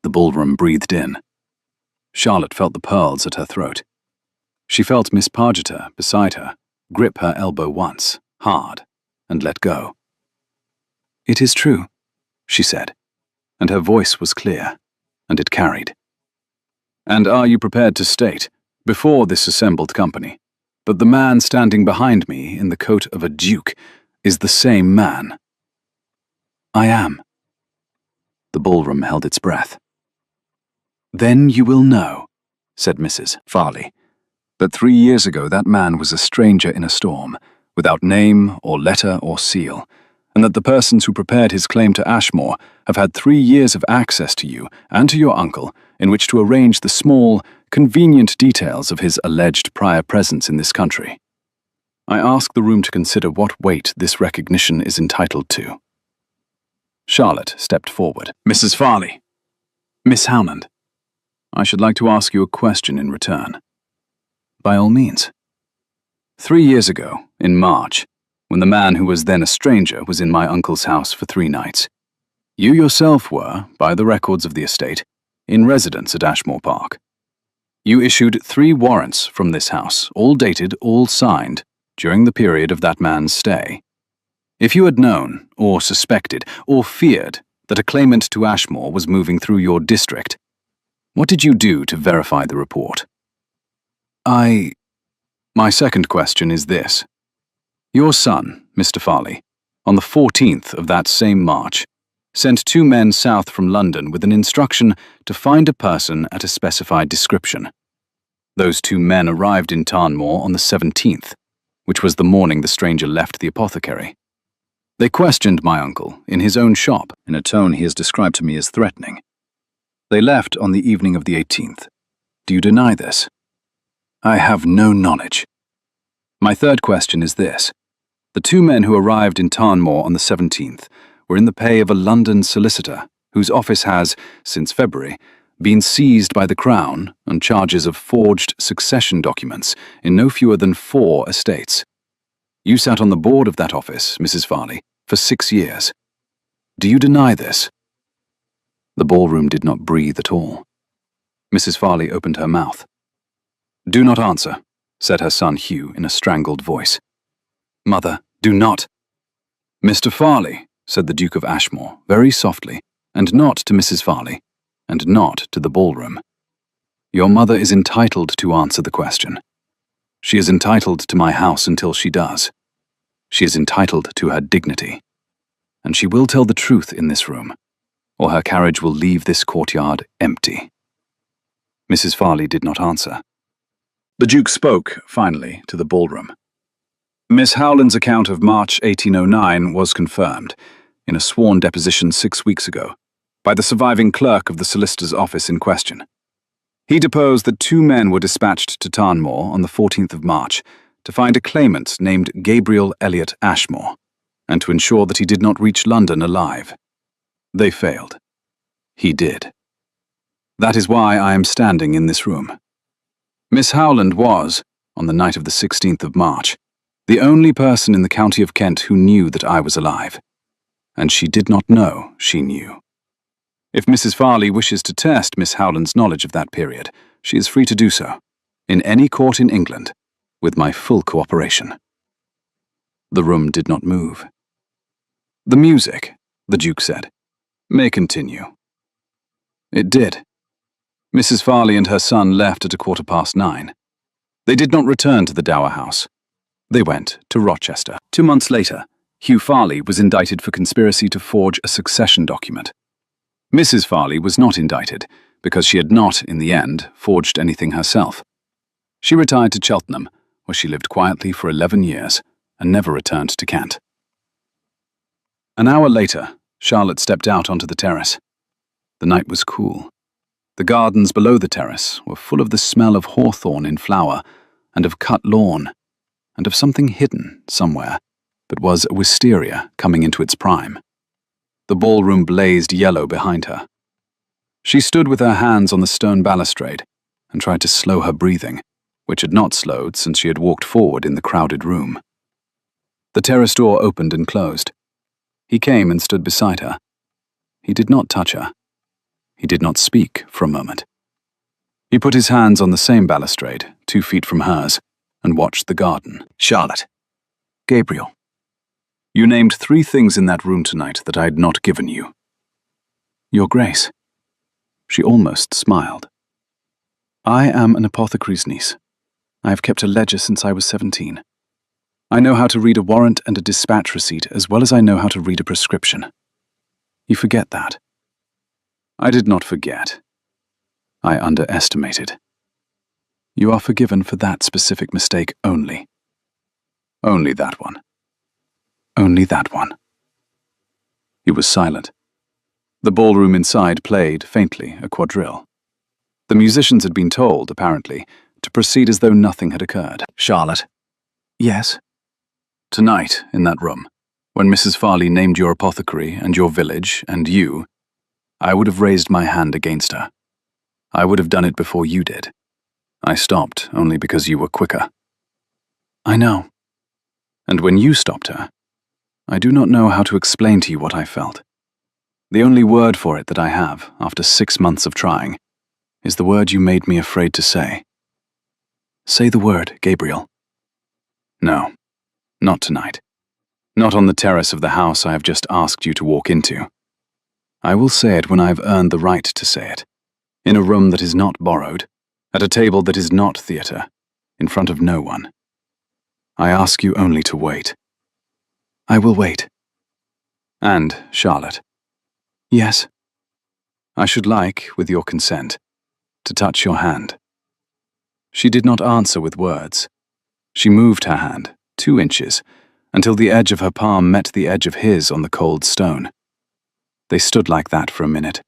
The ballroom breathed in. Charlotte felt the pearls at her throat. She felt Miss Pargeter, beside her, grip her elbow once, hard, and let go. "It is true," she said, and her voice was clear, and it carried. "And are you prepared to state, before this assembled company, that the man standing behind me in the coat of a duke is the same man?" "I am." The ballroom held its breath. "Then you will know," said Mrs. Farley, "that 3 years ago that man was a stranger in a storm, without name or letter or seal, and that the persons who prepared his claim to Ashmore have had 3 years of access to you and to your uncle in which to arrange the small, convenient details of his alleged prior presence in this country. I ask the room to consider what weight this recognition is entitled to. Charlotte stepped forward. Mrs. Farley. Miss Howland. I should like to ask you a question in return. By all means. 3 years ago, in March, when the man who was then a stranger was in my uncle's house for 3 nights, you yourself were, by the records of the estate, in residence at Ashmore Park. You issued 3 warrants from this house, all dated, all signed, during the period of that man's stay. If you had known, or suspected, or feared that a claimant to Ashmore was moving through your district, what did you do to verify the report? My second question is this. Your son, Mr. Farley, on the 14th of that same March, sent 2 men south from London with an instruction to find a person at a specified description. Those 2 men arrived in Tarnmoor on the 17th, which was the morning the stranger left the apothecary. They questioned my uncle in his own shop in a tone he has described to me as threatening. They left on the evening of the 18th. Do you deny this? I have no knowledge. My third question is this. The 2 men who arrived in Tarnmoor on the 17th were in the pay of a London solicitor whose office has, since February, been seized by the Crown on charges of forged succession documents in no fewer than 4 estates. You sat on the board of that office, Mrs. Farley, for 6 years. Do you deny this? The ballroom did not breathe at all. Mrs. Farley opened her mouth. Do not answer, said her son Hugh in a strangled voice. Mother, do not. Mr. Farley, said the Duke of Ashmore, very softly, and not to Mrs. Farley, and not to the ballroom. Your mother is entitled to answer the question. She is entitled to my house until she does. She is entitled to her dignity. And she will tell the truth in this room, or her carriage will leave this courtyard empty. Mrs. Farley did not answer. The Duke spoke, finally, to the ballroom. Miss Howland's account of March 1809 was confirmed, in a sworn deposition 6 weeks ago, by the surviving clerk of the solicitor's office in question. He deposed that 2 men were dispatched to Tarnmoor on the 14th of March to find a claimant named Gabriel Elliot Ashmore, and to ensure that he did not reach London alive. They failed. He did. That is why I am standing in this room. Miss Howland was, on the night of the 16th of March, the only person in the county of Kent who knew that I was alive. And she did not know she knew. If Mrs. Farley wishes to test Miss Howland's knowledge of that period, she is free to do so, in any court in England, with my full cooperation. The room did not move. The music, the Duke said, may continue. It did. Mrs. Farley and her son left at 9:15. They did not return to the Dower House. They went to Rochester. 2 months later, Hugh Farley was indicted for conspiracy to forge a succession document. Mrs. Farley was not indicted because she had not, in the end, forged anything herself. She retired to Cheltenham, where she lived quietly for 11 years and never returned to Kent. An hour later, Charlotte stepped out onto the terrace. The night was cool. The gardens below the terrace were full of the smell of hawthorn in flower and of cut lawn, and of something hidden somewhere that was a wisteria coming into its prime. The ballroom blazed yellow behind her. She stood with her hands on the stone balustrade and tried to slow her breathing, which had not slowed since she had walked forward in the crowded room. The terrace door opened and closed. He came and stood beside her. He did not touch her. He did not speak for a moment. He put his hands on the same balustrade, 2 feet from hers, and watched the garden. Charlotte. Gabriel. You named 3 things in that room tonight that I had not given you. Your Grace. She almost smiled. I am an apothecary's niece. I have kept a ledger since I was 17. I know how to read a warrant and a dispatch receipt as well as I know how to read a prescription. You forget that. I did not forget. I underestimated. You are forgiven for that specific mistake only. Only that one. Only that one. He was silent. The ballroom inside played, faintly, a quadrille. The musicians had been told, apparently, to proceed as though nothing had occurred. Charlotte. Yes? Tonight, in that room, when Mrs. Farley named your apothecary and your village and you, I would have raised my hand against her. I would have done it before you did. I stopped only because you were quicker. I know. And when you stopped her, I do not know how to explain to you what I felt. The only word for it that I have, after 6 months of trying, is the word you made me afraid to say. Say the word, Gabriel. No, not tonight. Not on the terrace of the house I have just asked you to walk into. I will say it when I have earned the right to say it. In a room that is not borrowed, at a table that is not theatre, in front of no one. I ask you only to wait. I will wait. And, Charlotte. Yes. I should like, with your consent, to touch your hand. She did not answer with words. She moved her hand, 2 inches, until the edge of her palm met the edge of his on the cold stone. They stood like that for a minute.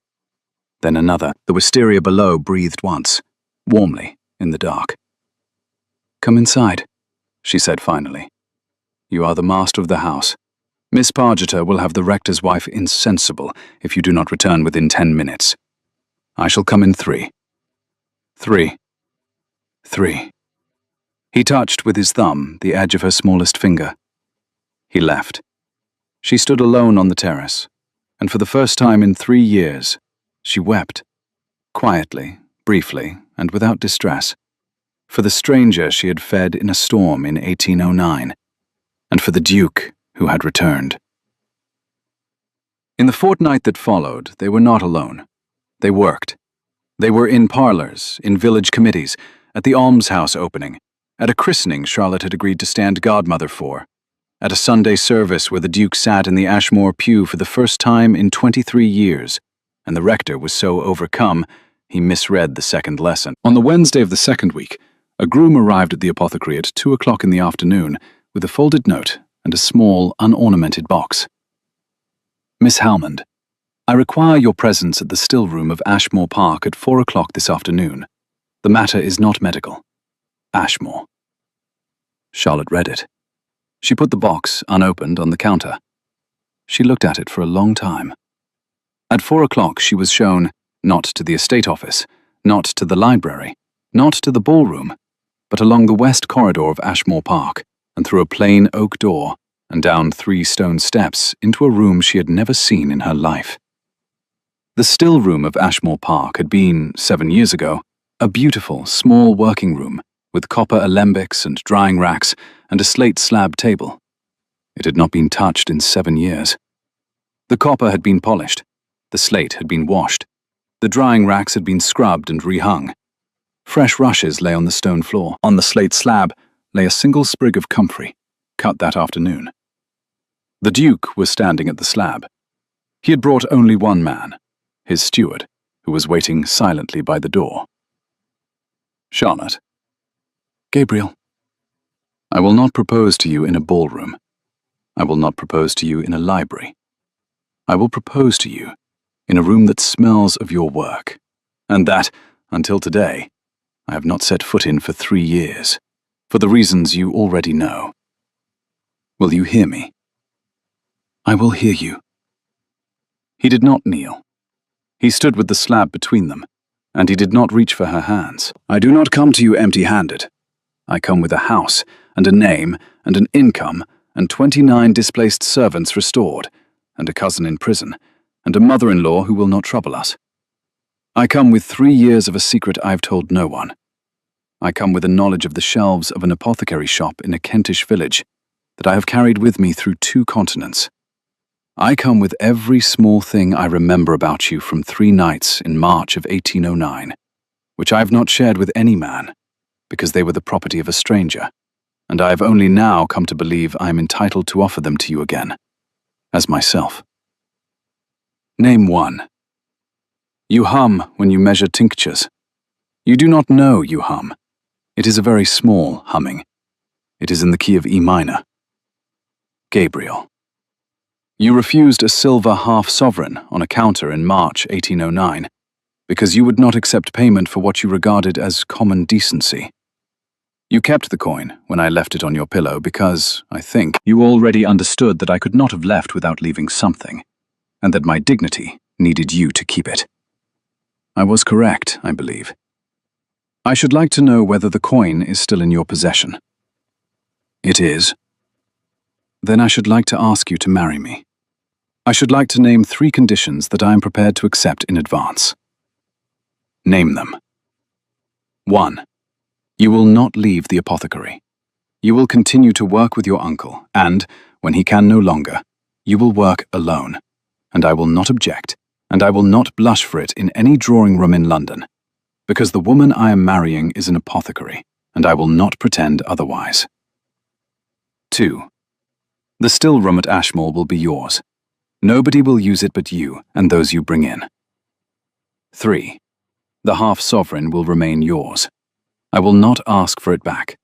Then another. The wisteria below breathed once, warmly, in the dark. Come inside, she said finally. You are the master of the house. Miss Pargeter will have the rector's wife insensible if you do not return within 10 minutes. I shall come in 3. 3. 3. He touched with his thumb the edge of her smallest finger. He left. She stood alone on the terrace, and for the first time in 3 years, she wept. Quietly, briefly, and without distress. For the stranger she had fed in a storm in 1809, and for the Duke who had returned. In the fortnight that followed, they were not alone. They worked. They were in parlours, in village committees, at the almshouse opening, at a christening Charlotte had agreed to stand godmother for, at a Sunday service where the Duke sat in the Ashmore pew for the first time in 23 years, and the rector was so overcome he misread the second lesson. On the Wednesday of the second week, a groom arrived at the apothecary at 2 o'clock in the afternoon with a folded note and a small, unornamented box. Miss Halmond, I require your presence at the still room of Ashmore Park at 4 o'clock this afternoon. The matter is not medical. Ashmore. Charlotte read it. She put the box, unopened, on the counter. She looked at it for a long time. At 4 o'clock she was shown, not to the estate office, not to the library, not to the ballroom, but along the west corridor of Ashmore Park, and through a plain oak door, and down 3 stone steps into a room she had never seen in her life. The still room of Ashmore Park had been, 7 years ago, a beautiful, small working room with copper alembics and drying racks and a slate slab table. It had not been touched in 7 years. The copper had been polished, the slate had been washed, the drying racks had been scrubbed and rehung. Fresh rushes lay on the stone floor. On the slate slab lay a single sprig of comfrey, cut that afternoon. The Duke was standing at the slab. He had brought only one man, his steward, who was waiting silently by the door. Charlotte. Gabriel. I will not propose to you in a ballroom. I will not propose to you in a library. I will propose to you in a room that smells of your work, and that, until today, I have not set foot in for 3 years, for the reasons you already know. Will you hear me? I will hear you. He did not kneel. He stood with the slab between them, and he did not reach for her hands. I do not come to you empty-handed. I come with a house, and a name, and an income, and 29 displaced servants restored, and a cousin in prison, and a mother-in-law who will not trouble us. I come with 3 years of a secret I have told no one. I come with a knowledge of the shelves of an apothecary shop in a Kentish village that I have carried with me through 2 continents. I come with every small thing I remember about you from 3 nights in March of 1809, which I have not shared with any man, because they were the property of a stranger, and I have only now come to believe I am entitled to offer them to you again, as myself. Name 1. You hum when you measure tinctures. You do not know you hum. It is a very small humming. It is in the key of E minor. Gabriel. You refused a silver half-sovereign on a counter in March 1809 because you would not accept payment for what you regarded as common decency. You kept the coin when I left it on your pillow because, I think, you already understood that I could not have left without leaving something, and that my dignity needed you to keep it. I was correct, I believe. I should like to know whether the coin is still in your possession. It is. Then I should like to ask you to marry me. I should like to name 3 conditions that I am prepared to accept in advance. Name them. 1. You will not leave the apothecary. You will continue to work with your uncle, and, when he can no longer, you will work alone, and I will not object, and I will not blush for it in any drawing room in London, because the woman I am marrying is an apothecary, and I will not pretend otherwise. 2. The still room at Ashmore will be yours. Nobody will use it but you and those you bring in. 3. The half-sovereign will remain yours. I will not ask for it back.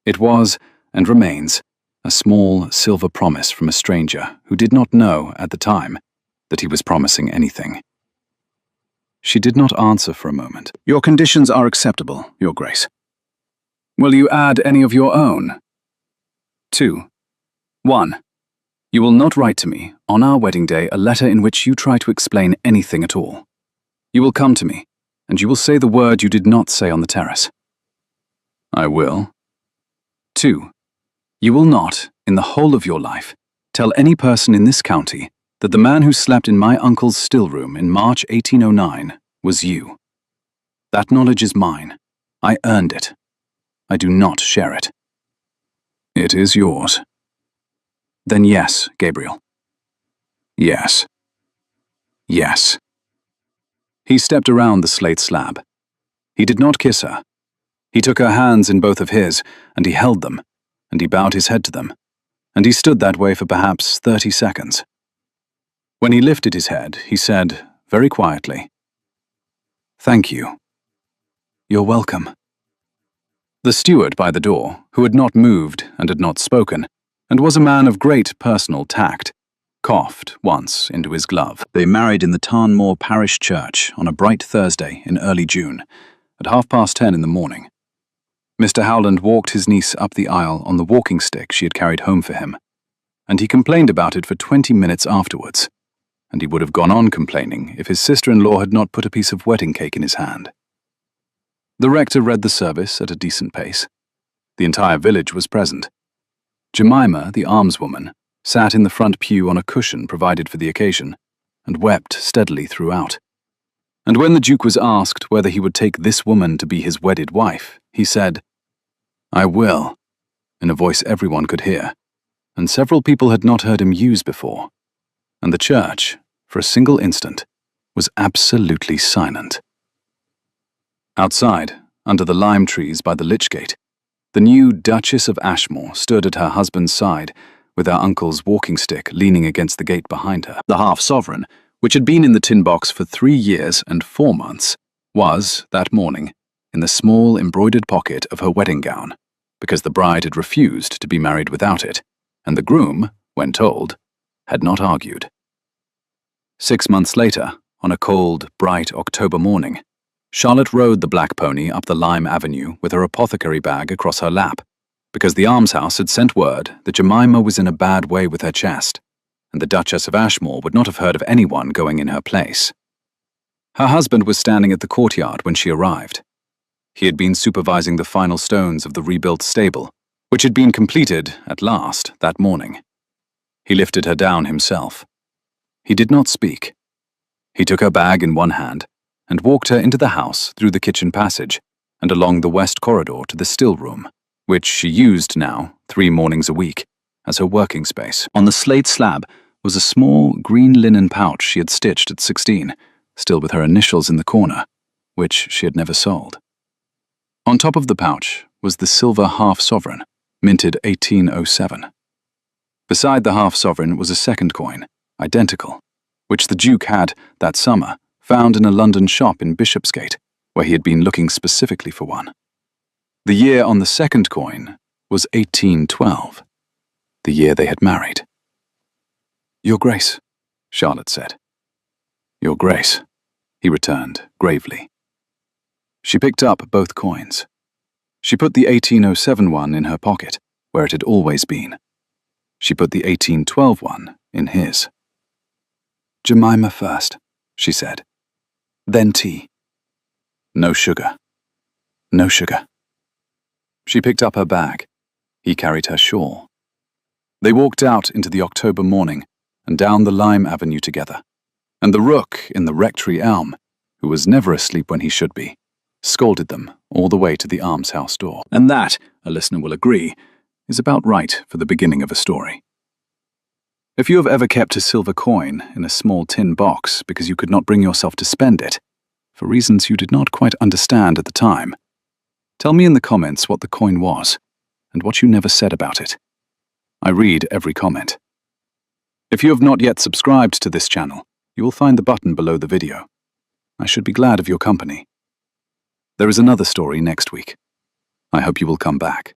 It was, and remains, a small silver promise from a stranger who did not know, at the time, that he was promising anything. She did not answer for a moment. Your conditions are acceptable, Your Grace. Will you add any of your own? 2. 1. You will not write to me, on our wedding day, a letter in which you try to explain anything at all. You will come to me, and you will say the word you did not say on the terrace. I will. 2. You will not, in the whole of your life, tell any person in this county that the man who slept in my uncle's still room in March 1809 was you. That knowledge is mine. I earned it. I do not share it. It is yours. Then yes, Gabriel. Yes. Yes. He stepped around the slate slab. He did not kiss her. He took her hands in both of his, and he held them, and he bowed his head to them, and he stood that way for perhaps 30 seconds. When he lifted his head, he said, very quietly, "Thank you. You're welcome." The steward by the door, who had not moved and had not spoken, and was a man of great personal tact, coughed once into his glove. They married in the Tarnmoor Parish Church on a bright Thursday in early June, at 10:30 in the morning. Mr. Howland walked his niece up the aisle on the walking stick she had carried home for him, and he complained about it for 20 minutes afterwards, and he would have gone on complaining if his sister-in-law had not put a piece of wedding cake in his hand. The rector read the service at a decent pace. The entire village was present. Jemima, the almswoman, sat in the front pew on a cushion provided for the occasion, and wept steadily throughout. And when the Duke was asked whether he would take this woman to be his wedded wife, he said, "I will," in a voice everyone could hear, and several people had not heard him use before, and the church, for a single instant, was absolutely silent. Outside, under the lime trees by the Lich Gate, the new Duchess of Ashmore stood at her husband's side, with her uncle's walking stick leaning against the gate behind her. The half-sovereign, which had been in the tin box for 3 years and 4 months, was, that morning, in the small embroidered pocket of her wedding gown, because the bride had refused to be married without it, and the groom, when told, had not argued. 6 months later, on a cold, bright October morning, Charlotte rode the black pony up the lime avenue with her apothecary bag across her lap, because the almshouse had sent word that Jemima was in a bad way with her chest, and the Duchess of Ashmore would not have heard of anyone going in her place. Her husband was standing at the courtyard when she arrived. He had been supervising the final stones of the rebuilt stable, which had been completed, at last, that morning. He lifted her down himself. He did not speak. He took her bag in one hand and walked her into the house through the kitchen passage and along the west corridor to the still room, which she used now, 3 mornings a week, as her working space. On the slate slab was a small green linen pouch she had stitched at 16, still with her initials in the corner, which she had never sold. On top of the pouch was the silver half-sovereign, minted 1807. Beside the half-sovereign was a second coin, identical, which the Duke had, that summer, found in a London shop in Bishopsgate, where he had been looking specifically for one. The year on the second coin was 1812, the year they had married. "Your Grace," Charlotte said. "Your Grace," he returned, gravely. She picked up both coins. She put the 1807 one in her pocket, where it had always been. She put the 1812 one in his. "Jemima first," she said. "Then tea." "No sugar. No sugar." She picked up her bag. He carried her shawl. They walked out into the October morning and down the lime avenue together, and the rook in the rectory elm, who was never asleep when he should be, scolded them all the way to the almshouse door. And that, a listener will agree, is about right for the beginning of a story. If you have ever kept a silver coin in a small tin box because you could not bring yourself to spend it, for reasons you did not quite understand at the time, tell me in the comments what the coin was and what you never said about it. I read every comment. If you have not yet subscribed to this channel, you will find the button below the video. I should be glad of your company. There is another story next week. I hope you will come back.